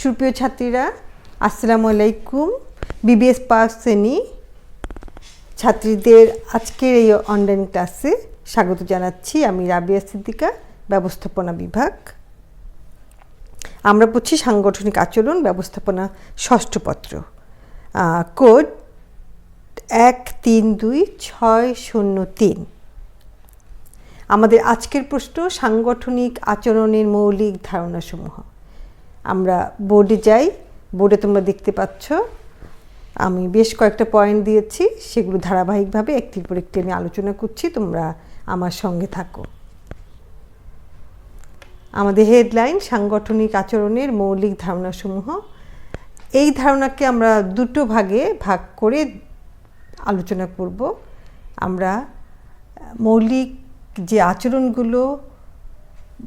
সুপ্রিয় ছাত্রীরা, আসসালামু আলাইকুম। বিবিএস পাস শ্রেণী ছাত্রীদের আজকের এই অনলাইন ক্লাসে স্বাগত জানাচ্ছি। আমি রাবিয়া সিদ্দিকা, ব্যবস্থাপনা বিভাগ। আমরা পড়ছি সাংগঠনিক আচরণ ব্যবস্থাপনা ষষ্ঠ পত্র, কোড 132603। আমাদের আজকের প্রশ্ন সাংগঠনিক আচরণের মৌলিক ধারণাসমূহ। আমরা বোর্ডে যাই। বোর্ডে তোমরা দেখতে পাচ্ছ আমি বেশ কয়েকটা পয়েন্ট দিয়েছি, সেগুলো ধারাবাহিকভাবে একটির পর একটি আমি আলোচনা করছি, তোমরা আমার সঙ্গে থাকো। আমাদের হেডলাইন সাংগঠনিক আচরণের মৌলিক ধারণাসমূহ। এই ধারণাকে আমরা দুটো ভাগে ভাগ করে আলোচনা করব। আমরা মৌলিক যে আচরণগুলো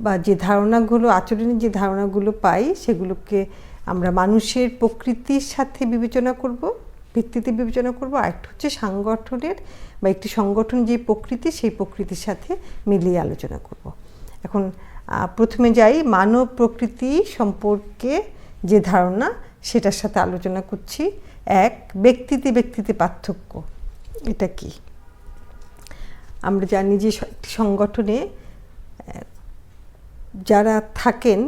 বা যে ধারণাগুলো, আচরণের যে ধারণাগুলো পাই, সেগুলোকে আমরা মানুষের প্রকৃতির সাথে বিবেচনা করব, ভিত্তিতে বিবেচনা করব। আরেকটা হচ্ছে সাংগঠনের বা একটি সংগঠন যে প্রকৃতি, সেই প্রকৃতির সাথে মিলিয়ে আলোচনা করব। এখন প্রথমে যাই, মানব প্রকৃতি সম্পর্কে যে ধারণা, সেটার সাথে আলোচনা করছি। এক, ব্যক্তিতে ব্যক্তিতে পার্থক্য। এটা কি? আমরা জানি যে একটি সংগঠনে যারা থাকেন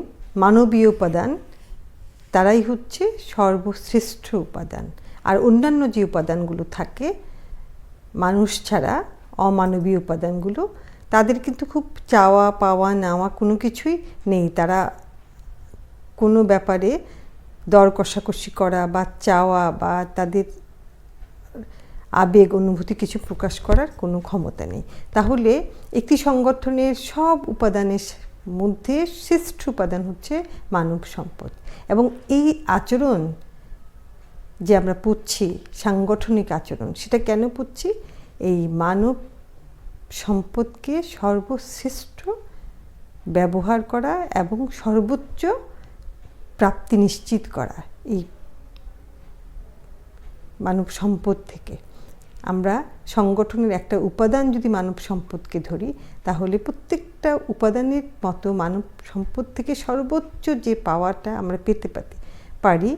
মানবীয় উপাদান, তারাই হচ্ছে সর্বশ্রেষ্ঠ উপাদান। আর অন্যান্য যে উপাদানগুলো থাকে মানুষ ছাড়া, অমানবীয় উপাদানগুলো, তাদের কিন্তু খুব চাওয়া পাওয়া নেওয়া কোনো কিছুই নেই। তারা কোনো ব্যাপারে দর কষাকষি করা বা চাওয়া বা তাদের আবেগ অনুভূতি কিছু প্রকাশ করার কোনো ক্ষমতা নেই। তাহলে একটি সংগঠনের সব উপাদানের মধ্যে শ্রেষ্ঠ উপাদান হচ্ছে মানব সম্পদ। এবং এই আচরণ যে আমরা পড়ছি, সাংগঠনিক আচরণ, সেটা কেন পড়ছি? এই মানব সম্পদকে সর্বশ্রেষ্ঠ ব্যবহার করা এবং সর্বোচ্চ প্রাপ্তি নিশ্চিত করা এই মানব সম্পদ থেকে। আমরা সংগঠনের একটা উপাদান যদি মানব সম্পদকে ধরি, তাহলে প্রত্যেকটা উপাদানের মতো মানব সম্পদ থেকে সর্বোচ্চ যে পাওয়াটা আমরা পেতে পারি,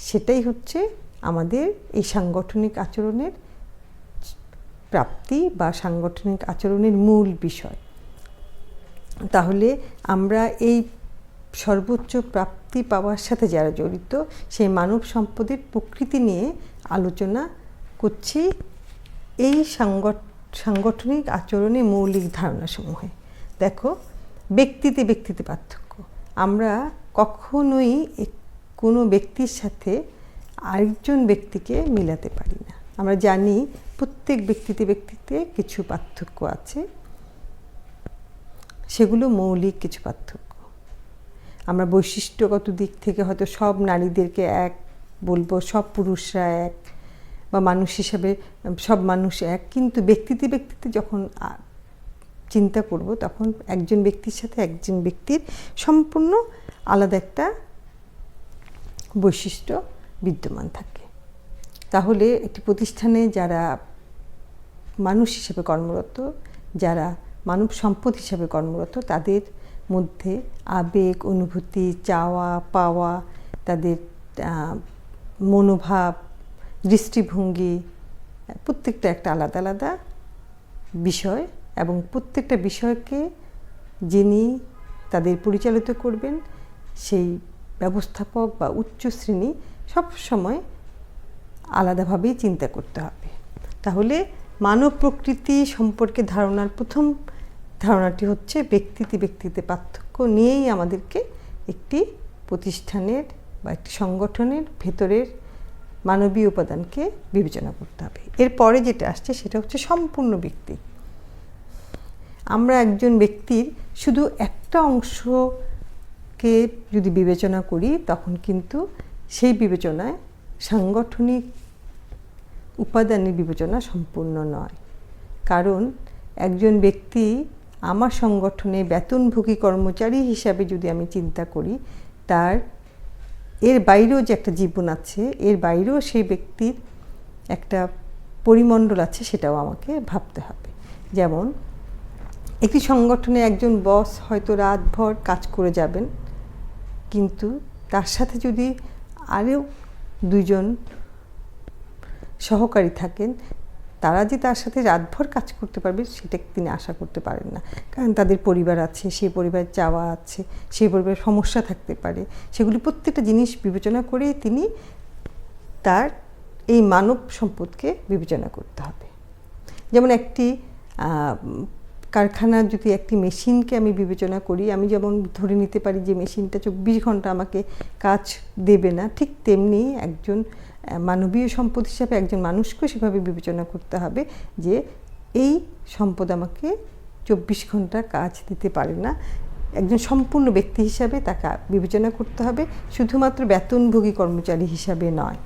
সেটাই হচ্ছে আমাদের এই সাংগঠনিক আচরণের প্রাপ্তি বা সাংগঠনিক আচরণের মূল বিষয়। তাহলে আমরা এই সর্বোচ্চ প্রাপ্তি পাওয়ার সাথে যারা জড়িত, সেই মানব সম্পদের প্রকৃতি নিয়ে আলোচনা করছি এই সাংগঠনিক আচরণের মৌলিক ধারণাসমূহে। দেখো, ব্যক্তিতে ব্যক্তিতে পার্থক্য। আমরা কখনোই কোনো ব্যক্তির সাথে আরেকজন ব্যক্তিকে মিলাতে পারি না। আমরা জানি প্রত্যেক ব্যক্তিতে ব্যক্তিতে কিছু পার্থক্য আছে, সেগুলো মৌলিক কিছু পার্থক্য। আমরা বৈশিষ্ট্যগত দিক থেকে হয়তো সব নারীদেরকে এক বলবো, সব পুরুষরা এক, বা মানুষ হিসাবে সব মানুষ এক, কিন্তু ব্যক্তিতে ব্যক্তিতে যখন চিন্তা করব, তখন একজন ব্যক্তির সাথে একজন ব্যক্তির সম্পূর্ণ আলাদা একটা বৈশিষ্ট্য বিদ্যমান থাকে। তাহলে একটি প্রতিষ্ঠানে যারা মানুষ হিসেবে কর্মরত, যারা মানব সম্পদ হিসেবে কর্মরত, তাদের মধ্যে আবেগ অনুভূতি, চাওয়া পাওয়া, তাদের মনোভাব, দৃষ্টিভঙ্গি, প্রত্যেকটা একটা আলাদা আলাদা বিষয়। এবং প্রত্যেকটা বিষয়কে যিনি তাদের পরিচালিত করবেন, সেই ব্যবস্থাপক বা উচ্চ শ্রেণী সবসময় আলাদাভাবেই চিন্তা করতে হবে। তাহলে মানব প্রকৃতি সম্পর্কে ধারণার প্রথম ধারণাটি হচ্ছে ব্যক্তিতে ব্যক্তিতে পার্থক্য নিয়েই আমাদেরকে একটি প্রতিষ্ঠানের বা একটি সংগঠনের ভেতরের মানবীয় উপাদানকে বিবেচনা করতে হবে। এরপরে যেটা আসছে সেটা হচ্ছে সম্পূর্ণ ব্যক্তি। আমরা একজন ব্যক্তির শুধু একটা অংশকে যদি বিবেচনা করি, তখন কিন্তু সেই বিবেচনায় সাংগঠনিক উপাদানের বিবেচনা সম্পূর্ণ নয়। কারণ একজন ব্যক্তি আমার সংগঠনে বেতনভোগী কর্মচারী হিসাবে যদি আমি চিন্তা করি, তার এর বাইরেও যে একটা জীবন আছে, এর বাইরেও সেই ব্যক্তির একটা পরিমণ্ডল আছে, সেটাও আমাকে ভাবতে হবে। যেমন একটি সংগঠনে একজন বস হয়তো রাতভর কাজ করে যাবেন, কিন্তু তার সাথে যদি আরও 2 জন সহকারী থাকেন, তারা যে তার সাথে রাতভর কাজ করতে পারবে সেটা তিনি আশা করতে পারেন না। কারণ তাদের পরিবার আছে, সেই পরিবারের চাওয়া আছে, সেই পরিবারের সমস্যা থাকতে পারে। সেগুলি প্রত্যেকটা জিনিস বিবেচনা করে তিনি তার এই মানব সম্পদকে বিবেচনা করতে হবে। যেমন একটি কারখানার যদি একটি মেশিনকে আমি বিবেচনা করি, আমি যেমন ধরে নিতে পারি যে মেশিনটা 24 ঘন্টা আমাকে কাজ দেবে না, ঠিক তেমনি একজন মানবীয় সম্পদ হিসাবে একজন মানুষকেও সেভাবে বিবেচনা করতে হবে যে এই সম্পদ আমাকে 24 ঘন্টা কাজ দিতে পারে না। একজন সম্পূর্ণ ব্যক্তি হিসাবে তাকে বিবেচনা করতে হবে, শুধুমাত্র বেতনভোগী কর্মচারী হিসাবে নয়।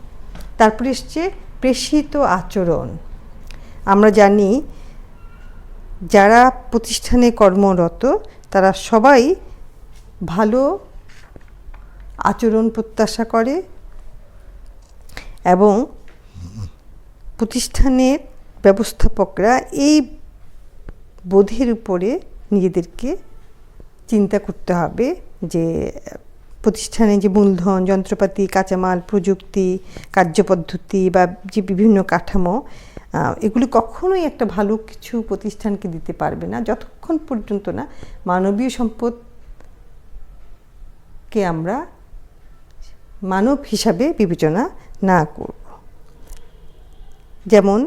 তারপরে এসছে প্রেষিত আচরণ। আমরা জানি যারা প্রতিষ্ঠানে কর্মরত তারা সবাই ভালো আচরণ প্রত্যাশা করে এবং প্রতিষ্ঠানের ব্যবস্থাপকরা এই বোধের উপরে নিজেদেরকে চিন্তা করতে হবে যে প্রতিষ্ঠানে যে মূলধন, যন্ত্রপাতি, কাঁচামাল, প্রযুক্তি, কার্যপদ্ধতি বা যে বিভিন্ন কাঠামো, এগুলি কখনোই একটা ভালো কিছু প্রতিষ্ঠানকে দিতে পারবে না যতক্ষণ পর্যন্ত না মানবীয় সম্পদকে আমরা মানব হিসাবে বিবেচনা না করব। যেমন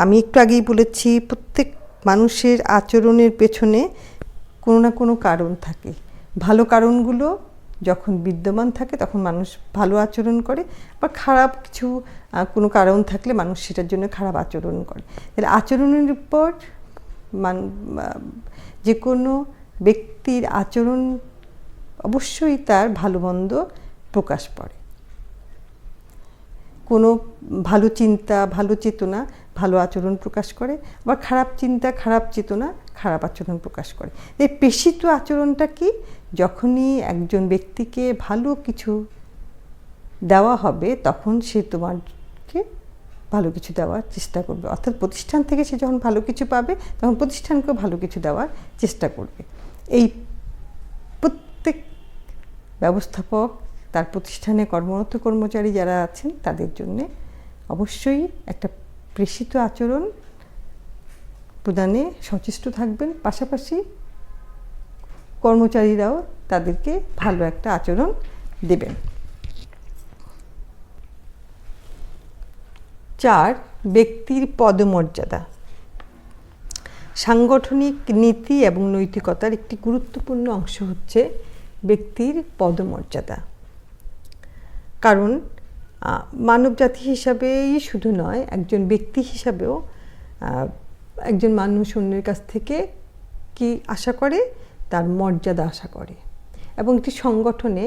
আমি একটু আগেই বলেছি, প্রত্যেক মানুষের আচরণের পেছনে কোনো না কোনো কারণ থাকে। ভালো কারণগুলো যখন বিদ্যমান থাকে তখন মানুষ ভালো আচরণ করে, বা খারাপ কিছু কোনো কারণ থাকলে মানুষ সেটার জন্য খারাপ আচরণ করে। তাহলে আচরণের উপর যে কোনো ব্যক্তির আচরণ অবশ্যই তার ভালো মন্দ প্রকাশ পায়। কোনো ভালো চিন্তা, ভালো চেতনা ভালো আচরণ প্রকাশ করে, আবার খারাপ চিন্তা, খারাপ চেতনা খারাপ আচরণ প্রকাশ করে। এই প্রেষিত আচরণটা কি? যখনই একজন ব্যক্তিকে ভালো কিছু দেওয়া হবে তখন সে তোমাকে ভালো কিছু দেওয়ার চেষ্টা করবে। অর্থাৎ প্রতিষ্ঠান থেকে সে যখন ভালো কিছু পাবে তখন প্রতিষ্ঠানকেও ভালো কিছু দেওয়ার চেষ্টা করবে। এই প্রত্যেক ব্যবস্থাপক, তার প্রতিষ্ঠানে কর্মরত কর্মচারী যারা আছেন তাদের জন্যে অবশ্যই একটা প্রেষিত আচরণ প্রদানে সচেষ্ট থাকবেন। পাশাপাশি কর্মচারীরাও তাদেরকে ভালো একটা আচরণ দেবেন। 4, ব্যক্তির পদমর্যাদা। সাংগঠনিক নীতি এবং নৈতিকতার একটি গুরুত্বপূর্ণ অংশ হচ্ছে ব্যক্তির পদমর্যাদা। কারণ মানবজাতি হিসাবেই শুধু নয়, একজন ব্যক্তি হিসাবেও একজন মানুষ অন্যের কাছ থেকে কি আশা করে? তার মর্যাদা আশা করে। এবং একটি সংগঠনে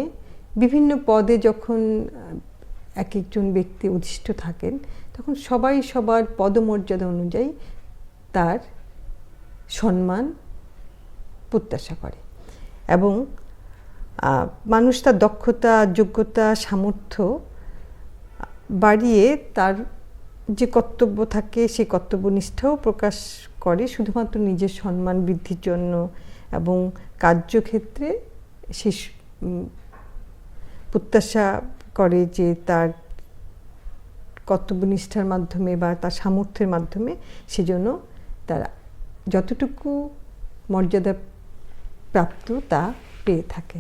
বিভিন্ন পদে যখন এক একজন ব্যক্তি অধিষ্ঠিত থাকেন তখন সবাই সবার পদমর্যাদা অনুযায়ী তার সম্মান প্রত্যাশা করে এবং মানুষ তার দক্ষতা, যোগ্যতা, সামর্থ্য বাড়িয়ে তার যে কর্তব্য থাকে সেই কর্তব্যনিষ্ঠাও প্রকাশ করে শুধুমাত্র নিজের সম্মান বৃদ্ধির জন্য, এবং কার্যক্ষেত্রে সে প্রত্যাশা করে যে তার কর্তব্যনিষ্ঠার মাধ্যমে বা তার সামর্থ্যের মাধ্যমে সেজন্য তারা যতটুকু মর্যাদা প্রাপ্ত তা পেয়ে থাকে।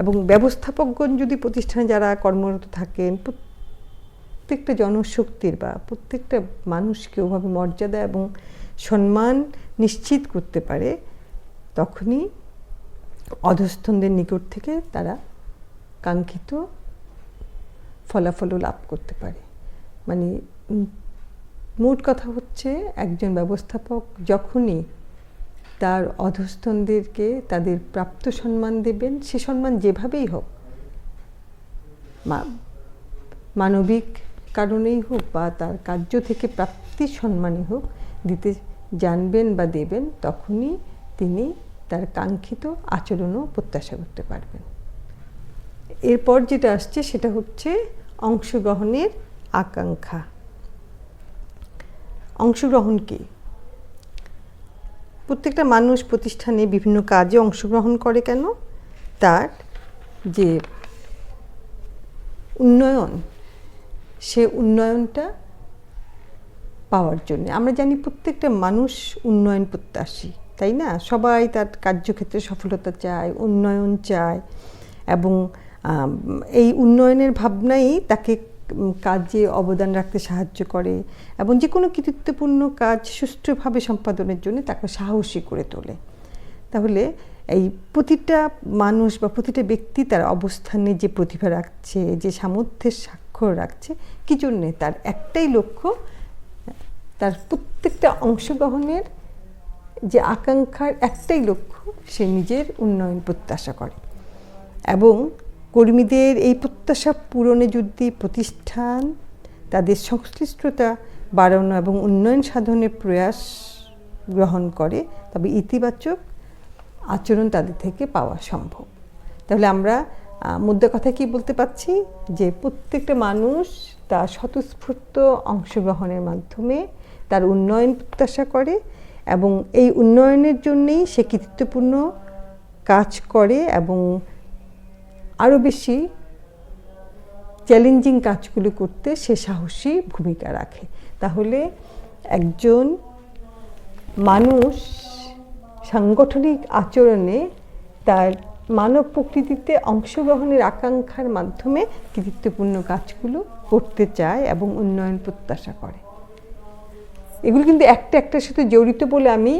এবং ব্যবস্থাপকগণ যদি প্রতিষ্ঠানে যারা কর্মরত থাকেন প্রত্যেকটা জনশক্তির বা প্রত্যেকটা মানুষকে ওভাবে মর্যাদা এবং সম্মান নিশ্চিত করতে পারে, তখনই অধস্তনদের নিকট থেকে তারা কাঙ্ক্ষিত ফলাফলও লাভ করতে পারে। মানে মোট কথা হচ্ছে, একজন ব্যবস্থাপক যখনই তার অধস্তনদেরকে তাদের প্রাপ্ত সম্মান দেবেন, সে সম্মান যেভাবেই হোক, মানবিক কারণেই হোক বা তার কার্য থেকে প্রাপ্তির সম্মানই হোক, দিতে জানবেন বা দেবেন, তখনই তিনি তার কাঙ্ক্ষিত আচরণও প্রত্যাশা করতে পারবেন। এরপর যেটা আসছে সেটা হচ্ছে অংশগ্রহণের আকাঙ্ক্ষা। অংশগ্রহণ কি? প্রত্যেকটা মানুষ প্রতিষ্ঠানে বিভিন্ন কাজে অংশগ্রহণ করে কেন? তার যে উন্নয়ন, সে উন্নয়নটা পাওয়ার জন্য আমরা জানি প্রত্যেকটা মানুষ উন্নয়ন প্রত্যাশী, তাই না? সবাই তার কার্যক্ষেত্রে সফলতা চায়, উন্নয়ন চায়, এবং এই উন্নয়নের ভাবনাই তাকে কাজে অবদান রাখতে সাহায্য করে এবং যে কোনো কৃতিত্বপূর্ণ কাজ সুষ্ঠুভাবে সম্পাদনের জন্য তাকে সাহসী করে তোলে। তাহলে এই প্রতিটা মানুষ বা প্রতিটা ব্যক্তি তার অবস্থানে যে প্রতিভা রাখছে, যে সামর্থ্যের স্বাক্ষর রাখছে, কী জন্যে? তার একটাই লক্ষ্য, তার প্রত্যেকটা অংশগ্রহণের যে আকাঙ্ক্ষার একটাই লক্ষ্য, সে নিজের উন্নয়ন প্রত্যাশা করে। এবং কর্মীদের এই প্রত্যাশা পূরণে যদি প্রতিষ্ঠান তাদের সংশ্লিষ্টতা বাড়ানো এবং উন্নয়ন সাধনের প্রয়াস গ্রহণ করে, তবে ইতিবাচক আচরণ তাদের থেকে পাওয়া সম্ভব। তাহলে আমরা মুদ্রা কথা কি বলতে পারছি, যে প্রত্যেকটা মানুষ তার স্বতঃস্ফূর্ত অংশগ্রহণের মাধ্যমে তার উন্নয়ন প্রত্যাশা করে এবং এই উন্নয়নের জন্যেই সে কৃতিত্বপূর্ণ কাজ করে এবং আরও বেশি চ্যালেঞ্জিং কাজগুলো করতে সে সাহসী ভূমিকা রাখে। তাহলে একজন মানুষ সাংগঠনিক আচরণে তার মানব প্রকৃতিতে অংশগ্রহণের আকাঙ্ক্ষার মাধ্যমে কৃতিত্বপূর্ণ কাজগুলো করতে চায় এবং উন্নয়ন প্রত্যাশা করে। এগুলো কিন্তু একটা একটার সাথে জড়িত বলে আমি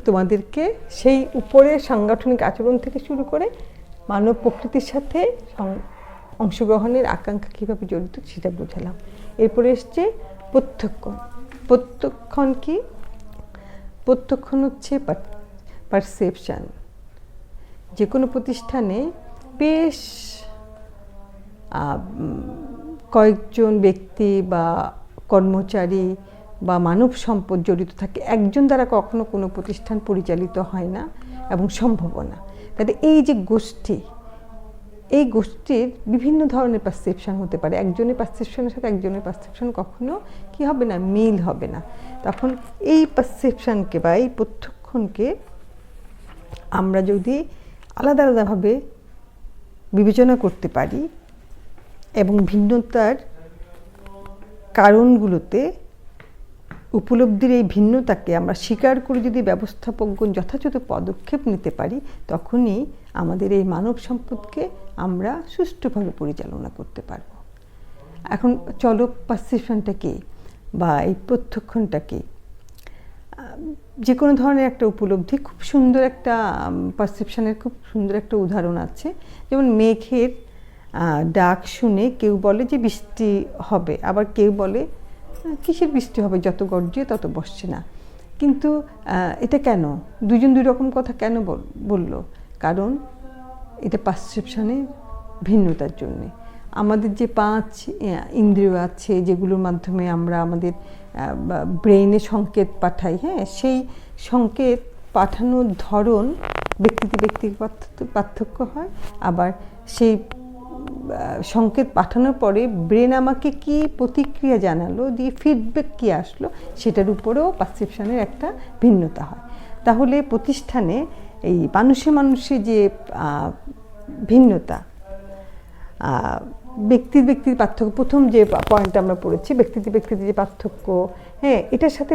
তোমাদেরকে সেই উপরের সাংগঠনিক আচরণ থেকে শুরু করে মানব প্রকৃতির সাথে অংশগ্রহণের আকাঙ্ক্ষা কীভাবে জড়িত সেটা বোঝালাম। এরপরে এসছে প্রত্যক্ষণ। প্রত্যক্ষণ কি? প্রত্যক্ষণ হচ্ছে পারসেপশান। যে কোনো প্রতিষ্ঠানে বেশ কয়েকজন ব্যক্তি বা কর্মচারী বা মানব সম্পদ জড়িত থাকে, একজন দ্বারা কখনো কোনো প্রতিষ্ঠান পরিচালিত হয় না এবং সম্ভবও না। তাহলে এই যে গোষ্ঠী, এই গোষ্ঠীর বিভিন্ন ধরনের পারসেপশন হতে পারে। একজনের পারসেপশনের সাথে একজনের পারসেপশন কখনো কি হবে না, মিল হবে না। তখন এই পারসেপশনকে বা এই প্রত্যক্ষণকে আমরা যদি আলাদা আলাদাভাবে বিবেচনা করতে পারি এবং ভিন্নতার কারণগুলোতে উপলব্ধির এই ভিন্নতাকে আমরা স্বীকার করে যদি ব্যবস্থাপকগণ যথাযথ পদক্ষেপ নিতে পারি, তখনই আমাদের এই মানব সম্পদকে আমরা সুষ্ঠুভাবে পরিচালনা করতে পারব। এখন চলো পারসেপশনটা কি বা এই প্রত্যক্ষণটা কি? যে কোনো ধরনের একটা উপলব্ধি, খুব সুন্দর একটা পারসেপশনের খুব সুন্দর একটা উদাহরণ আছে। যেমন মেঘের ডাক শুনে কেউ বলে যে বৃষ্টি হবে, আবার কেউ বলে কিসের বৃষ্টি হবে, যত গর্জে তত বসছে না। কিন্তু এটা কেন? দুজন দুই রকম কথা কেন বলল? কারণ এটা পারসেপশনের ভিন্নতার জন্যে। আমাদের যে 5 ইন্দ্রিয় আছে, যেগুলোর মাধ্যমে আমরা আমাদের ব্রেইনে সংকেত পাঠাই, হ্যাঁ, সেই সংকেত পাঠানোর ধরন ব্যক্তিতে ব্যক্তির পার্থক্য হয়। আবার সেই সংকেত পাঠানোর পরে ব্রেন আমাকে কি প্রতিক্রিয়া জানালো, দিয়ে ফিডব্যাক কী আসলো, সেটার উপরেও পারসেপশনের একটা ভিন্নতা হয়। তাহলে প্রতিষ্ঠানে এই মানুষে যে ভিন্নতা, ব্যক্তির পার্থক্য, প্রথম যে পয়েন্টটা আমরা পড়েছি, ব্যক্তিতে যে পার্থক্য, হ্যাঁ, এটার সাথে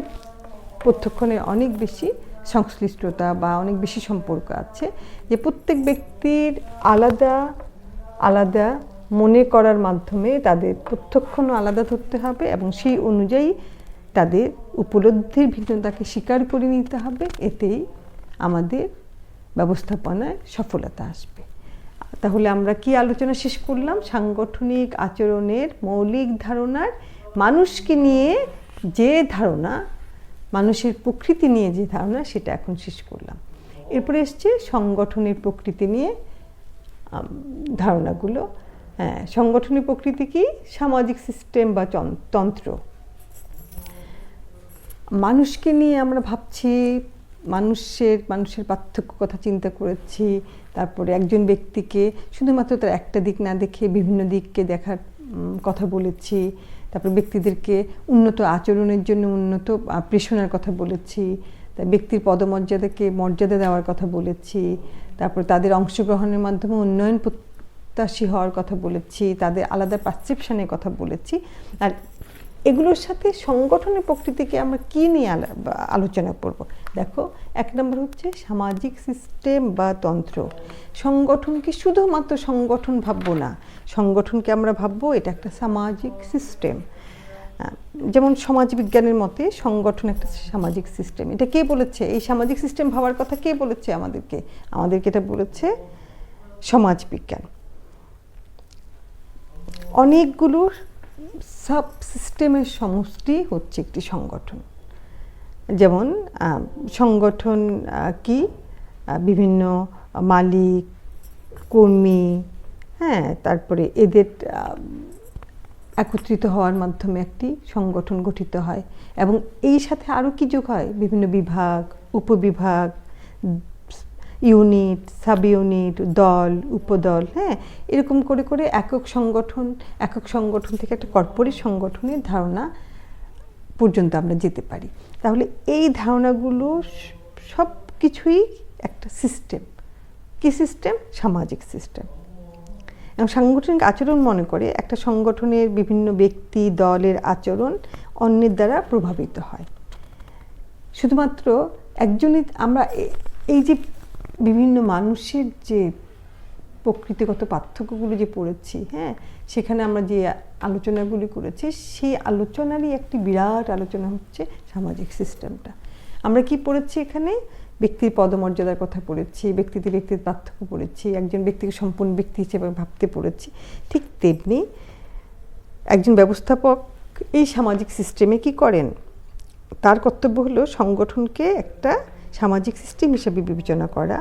প্রত্যক্ষণের অনেক বেশি সংশ্লিষ্টতা বা অনেক বেশি সম্পর্ক আছে। যে প্রত্যেক ব্যক্তির আলাদা আলাদা মনে করার মাধ্যমে তাদের প্রত্যক্ষণও আলাদা ধরতে হবে এবং সেই অনুযায়ী তাদের উপলব্ধির ভিন্নতাকে স্বীকার করে নিতে হবে। এতেই আমাদের ব্যবস্থাপনায় সফলতা আসবে। তাহলে আমরা কি আলোচনা শেষ করলাম? সাংগঠনিক আচরণের মৌলিক ধারণার মানুষকে নিয়ে যে ধারণা, মানুষের প্রকৃতি নিয়ে যে ধারণা, সেটা এখন শেষ করলাম। এরপরে এসছে সংগঠনের প্রকৃতি নিয়ে ধারণাগুলো। হ্যাঁ, সংগঠনের প্রকৃতি কি? সামাজিক সিস্টেম বা তন্ত্র। মানুষকে নিয়ে আমরা ভাবছি, মানুষের পার্থক্য কথা চিন্তা করেছি, তারপরে একজন ব্যক্তিকে শুধুমাত্র তার একটা দিক না দেখে বিভিন্ন দিককে দেখার কথা বলেছি, তারপর ব্যক্তিদেরকে উন্নত আচরণের জন্য উন্নত প্রেষণার কথা বলেছি, তাই ব্যক্তির পদমর্যাদাকে মর্যাদা দেওয়ার কথা বলেছি, তারপর তাদের অংশগ্রহণের মাধ্যমে উন্নয়ন প্রত্যাশী হওয়ার কথা বলেছি, তাদের আলাদা পারসেপশনের কথা বলেছি। আর এগুলোর সাথে সংগঠনের প্রকৃতিকে আমরা কী নিয়ে আলোচনা করব। দেখো, 1 নম্বর হচ্ছে সামাজিক সিস্টেম বা তন্ত্র। সংগঠনকে শুধুমাত্র সংগঠন ভাববো না, সংগঠনকে আমরা ভাববো এটা একটা সামাজিক সিস্টেম। যেমন সমাজবিজ্ঞানের মতে সংগঠন একটা সামাজিক সিস্টেম। এটা কে বলেছে? এই সামাজিক সিস্টেম ভাবার কথা কে বলেছে আমাদেরকে? এটা বলেছে সমাজবিজ্ঞান। অনেকগুলো সাব সিস্টেমের সমষ্টি হচ্ছে একটি সংগঠন। যেমন সংগঠন কি বিভিন্ন মালিক, কর্মী, হ্যাঁ, তারপরে এদের একত্রিত হওয়ার মাধ্যমে একটি সংগঠন গঠিত হয়। এবং এই সাথে আরও কি যোগ হয়? বিভিন্ন বিভাগ, উপবিভাগ, ইউনিট, সাব ইউনিট, দল, উপদল, হ্যাঁ, এরকম করে করে একক সংগঠন থেকে একটা কর্পোরেট সংগঠনের ধারণা পর্যন্ত আমরা যেতে পারি। তাহলে এই ধারণাগুলো সব কিছুই একটা সিস্টেম। কি সিস্টেম? সামাজিক সিস্টেম। এবং সাংগঠনিক আচরণ মনে করে একটা সংগঠনের বিভিন্ন ব্যক্তি, দলের আচরণ অন্যের দ্বারা প্রভাবিত হয়। শুধুমাত্র একজনই আমরা এই যে বিভিন্ন মানুষের যে প্রকৃতিগত পার্থক্যগুলো যে পড়েছি, হ্যাঁ, সেখানে আমরা যে আলোচনাগুলি করেছি, সেই আলোচনারই একটি বিরাট আলোচনা হচ্ছে সামাজিক সিস্টেমটা। আমরা কি পড়েছি এখানে? ব্যক্তির পদমর্যাদার কথা পড়েছি, ব্যক্তিতে ব্যক্তির পার্থক্য পড়েছি, একজন ব্যক্তিকে সম্পূর্ণ ব্যক্তি হিসেবে ভাবতে পড়েছি। ঠিক তেমনি একজন ব্যবস্থাপক এই সামাজিক সিস্টেমে কি করেন? তার কর্তব্য হলো সংগঠনকে একটা সামাজিক সিস্টেম হিসেবে বিবেচনা করা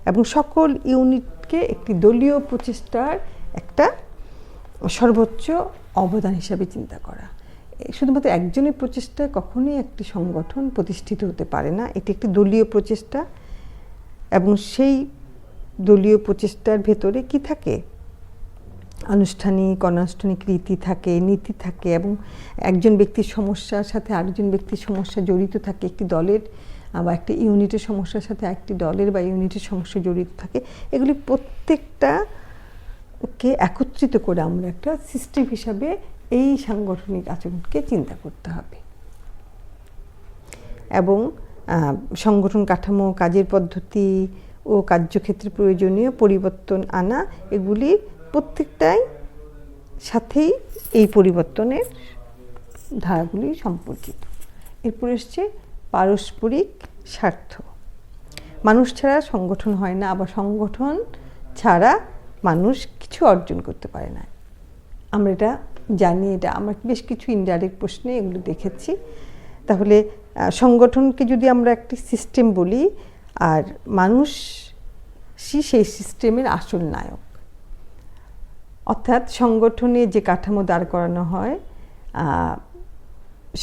এবং সকল ইউনিটকে একটি দলীয় প্রচেষ্টার একটা সর্বোচ্চ অবদান হিসাবে চিন্তা করা। শুধুমাত্র একজনের প্রচেষ্টায় কখনোই একটি সংগঠন প্রতিষ্ঠিত হতে পারে না। এটি একটি দলীয় প্রচেষ্টা এবং সেই দলীয় প্রচেষ্টার ভেতরে কি থাকে? আনুষ্ঠানিক, অনানুষ্ঠানিক রীতি থাকে, নীতি থাকে এবং একজন ব্যক্তির সমস্যার সাথে আরেকজন ব্যক্তির সমস্যা জড়িত থাকে। একটি দলের বা একটা ইউনিটের সমস্যার সাথে একটি দলের বা ইউনিটের সমস্যা জড়িত থাকে। এগুলি প্রত্যেকটাকে একত্রিত করে আমরা একটা সিস্টেম হিসাবে এই সাংগঠনিক আচরণকে চিন্তা করতে হবে। এবং সংগঠন কাঠামো, কাজের পদ্ধতি ও কার্যক্ষেত্রে প্রয়োজনীয় পরিবর্তন আনা, এগুলি প্রত্যেকটাই সাথেই এই পরিবর্তনের ধারাগুলি সম্পর্কিত। এরপর এসছে পারস্পরিক স্বার্থ। মানুষ ছাড়া সংগঠন হয় না, আবার সংগঠন ছাড়া মানুষ কিছু অর্জন করতে পারে না। আমরা এটা জানি, এটা আমরা বেশ কিছু ইনডাইরেক্ট প্রশ্নে এগুলো দেখেছি। তাহলে সংগঠনকে যদি আমরা একটি সিস্টেম বলি, আর মানুষই সেই সিস্টেমের আসল নায়ক। অর্থাৎ সংগঠনে যে কাঠামো দাঁড় করানো হয়,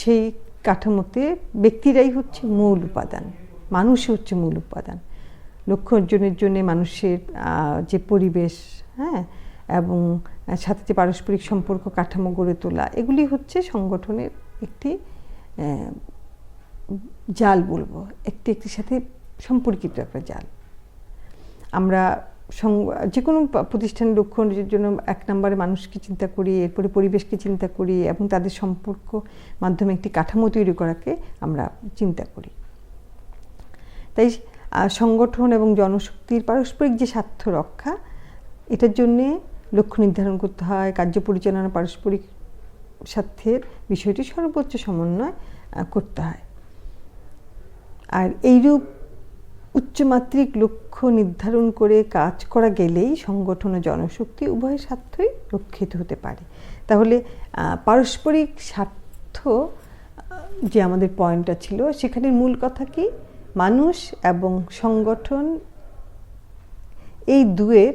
সেই কাঠামোতে ব্যক্তিরাই হচ্ছে মূল উপাদান, মানুষই হচ্ছে মূল উপাদান। লক্ষ্য অর্জনের জন্য মানুষের যে পরিবেশ, হ্যাঁ, এবং সাথে যে পারস্পরিক সম্পর্ক কাঠামো গড়ে তোলা, এগুলি হচ্ছে সংগঠনের একটি জাল বলবো, একটির সাথে সম্পর্কিত একটা জাল। আমরা যে কোনো প্রতিষ্ঠানের লক্ষ্য অর্জনের জন্য 1 নম্বরে মানুষকে চিন্তা করি, এরপরে পরিবেশকে চিন্তা করি এবং তাদের সম্পর্ক মাধ্যমে একটি কাঠামো তৈরি করাকে আমরা চিন্তা করি। তাই সংগঠন এবং জনশক্তির পারস্পরিক যে স্বার্থ রক্ষা, এটার জন্যে লক্ষ্য নির্ধারণ করতে হয়, কার্য পরিচালনা পারস্পরিক স্বার্থের বিষয়টি সর্বোচ্চ সমন্বয় করতে হয়। আর এইরূপ উচ্চমাত্রিক লক্ষ্য নির্ধারণ করে কাজ করা গেলেই সংগঠন ও জনশক্তি উভয় স্বার্থই রক্ষিত হতে পারে। তাহলে পারস্পরিক স্বার্থ যে আমাদের পয়েন্টটা ছিল, সেখানের মূল কথা কি? মানুষ এবং সংগঠন এই দুয়ের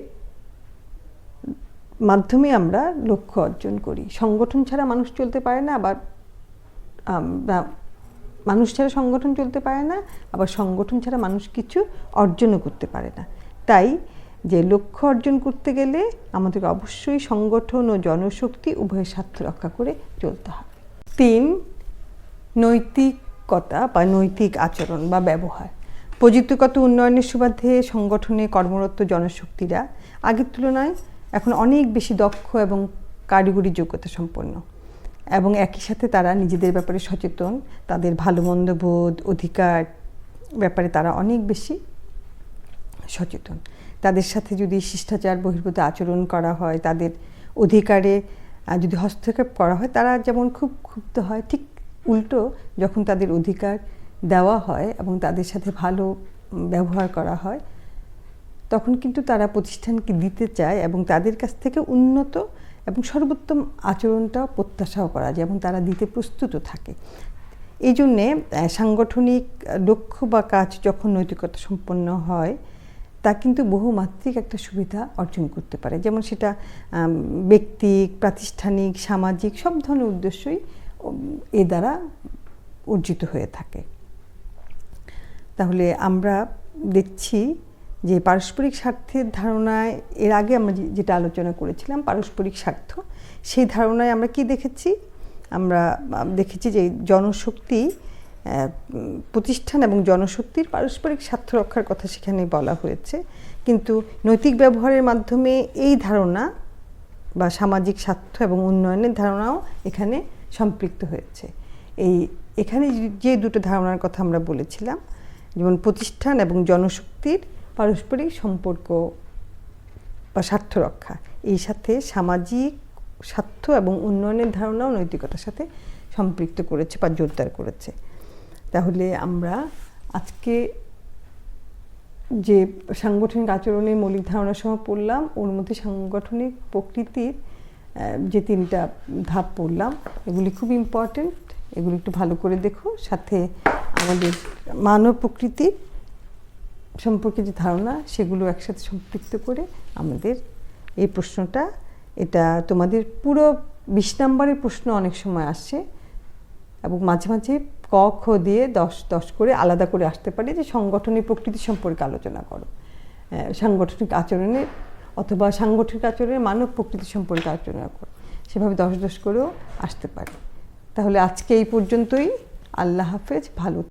মাধ্যমে আমরা লক্ষ্য অর্জন করি। সংগঠন ছাড়া মানুষ চলতে পারে না, আবার মানুষ ছাড়া সংগঠন চলতে পারে না, আবার সংগঠন ছাড়া মানুষ কিছু অর্জনও করতে পারে না। তাই যে লক্ষ্য অর্জন করতে গেলে আমাদের অবশ্যই সংগঠন ও জনশক্তি উভয়ের স্বার্থ রক্ষা করে চলতে হবে। 3, নৈতিকতা বা নৈতিক আচরণ বা ব্যবহার। প্রযুক্তিগত উন্নয়নের সুবাদে সংগঠনে কর্মরত জনশক্তিরা আগের তুলনায় এখন অনেক বেশি দক্ষ এবং কারিগরি যোগ্যতা সম্পন্ন, এবং একই সাথে তারা নিজেদের ব্যাপারে সচেতন, তাদের ভালো মন্দ বোধ, অধিকার ব্যাপারে তারা অনেক বেশি সচেতন। তাদের সাথে যদি শিষ্টাচার বহির্ভূত আচরণ করা হয়, তাদের অধিকারে যদি হস্তক্ষেপ করা হয়, তারা যেমন খুব ক্ষুব্ধ হয়, ঠিক উল্টো যখন তাদের অধিকার দেওয়া হয় এবং তাদের সাথে ভালো ব্যবহার করা হয়, তখন কিন্তু তারা প্রতিষ্ঠানকে দিতে চায় এবং তাদের কাছ থেকে উন্নত এবং সর্বোত্তম আচরণটাও প্রত্যাশাও করা যায় এবং তারা দিতে প্রস্তুত থাকে। এই জন্যে সাংগঠনিক লক্ষ্য বা কাজ যখন নৈতিকতা সম্পন্ন হয়, তা কিন্তু বহুমাত্রিক একটা সুবিধা অর্জন করতে পারে। যেমন সেটা ব্যক্তিক, প্রাতিষ্ঠানিক, সামাজিক সব ধরনের উদ্দেশ্যই এ দ্বারা অর্জিত হয়ে থাকে। তাহলে আমরা দেখছি যে পারস্পরিক স্বার্থের ধারণায় এর আগে আমরা যেটা আলোচনা করেছিলাম পারস্পরিক স্বার্থ, সেই ধারণায় আমরা কি দেখেছি? আমরা দেখেছি যে জনশক্তি, প্রতিষ্ঠান এবং জনশক্তির পারস্পরিক স্বার্থ রক্ষার কথা সেখানে বলা হয়েছে, কিন্তু নৈতিক ব্যবহারের মাধ্যমে এই ধারণা বা সামাজিক স্বার্থ এবং উন্নয়নের ধারণাও এখানে সম্পৃক্ত হয়েছে। এখানে যে দুটো ধারণার কথা আমরা বলেছিলাম, যেমন প্রতিষ্ঠান এবং জনশক্তির পারস্পরিক সম্পর্ক বা স্বার্থ রক্ষা, এই সাথে সামাজিক স্বার্থ এবং উন্নয়নের ধারণাও নৈতিকতার সাথে সম্পৃক্ত করেছে বা জোরদার করেছে। তাহলে আমরা আজকে যে সাংগঠনিক আচরণের মৌলিক ধারণা সহ পড়লাম, ওর মধ্যে সাংগঠনিক প্রকৃতির যে তিনটা ধাপ পড়লাম, এগুলি খুব ইম্পর্টেন্ট, এগুলি একটু ভালো করে দেখো। সাথে আমাদের মানব প্রকৃতির সম্পর্কে যে ধারণা, সেগুলো একসাথে সম্পৃক্ত করে আমাদের এই প্রশ্নটা, এটা তোমাদের পুরো 20 নম্বরের প্রশ্ন অনেক সময় আসছে এবং মাঝে মাঝে ক খ দিয়ে 10 করে আলাদা করে আসতে পারে যে সংগঠনের প্রকৃতি সম্পর্কে আলোচনা করো, সাংগঠনিক আচরণের অথবা সাংগঠনিক আচরণের মানব প্রকৃতি সম্পর্কে আলোচনা করো, সেভাবে 10 করেও আসতে পারে। তাহলে আজকে এই পর্যন্তই। আল্লাহ হাফেজ, ভালো।